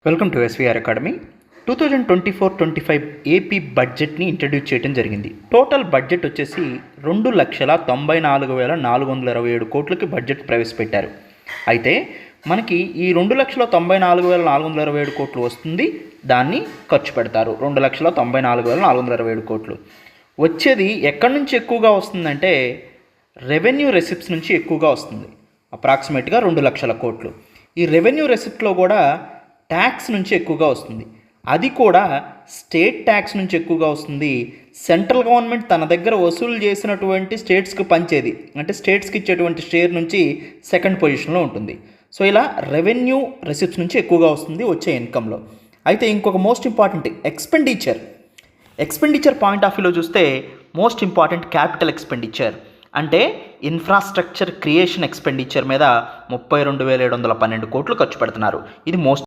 Welcome to SVR academy. 2024-25 AP బడ్జెట్ని introduce చేయడం జరిగింది. టోటల్ బడ్జెట్ వచ్చేసి 2,94,427 కోట్లకి బడ్జెట్ ప్రవేశపెట్టారు. అయితే మనకి ఈ 2,94,427 కోట్లు వస్తుంది, దాన్ని ఖర్చు పెడతారు. 2,94,427 కోట్లు వచ్చేది ఎక్కడి నుంచి ఎక్కువగా వస్తుందంటే రెవెన్యూ రెసిప్ట్స్ నుంచి ఎక్కువగా వస్తుంది. అప్రాక్సిమేట్గా 2,00,000 కోట్లు. ఈ రెవెన్యూ రెసిప్ట్లో కూడా ట్యాక్స్ నుంచి ఎక్కువగా వస్తుంది. అది కూడా స్టేట్ ట్యాక్స్ నుంచి ఎక్కువగా వస్తుంది. సెంట్రల్ గవర్నమెంట్ తన దగ్గర వసూలు చేసినటువంటి స్టేట్స్కి పంచేది, అంటే స్టేట్స్కి ఇచ్చేటువంటి షేర్ నుంచి సెకండ్ పొజిషన్లో ఉంటుంది. సో ఇలా రెవెన్యూ రెసిప్ట్స్ నుంచి ఎక్కువగా వస్తుంది వచ్చే ఇన్కంలో. అయితే ఇంకొక most important expenditure point of వ్యూలో చూస్తే మోస్ట్ ఇంపార్టెంట్ క్యాపిటల్ ఎక్స్పెండిచర్ అంటే ఇన్ఫ్రాస్ట్రక్చర్ క్రియేషన్ ఎక్స్పెండిచర్ మీద 32,712 కోట్లు ఖర్చు పెడుతున్నారు. ఇది మోస్ట్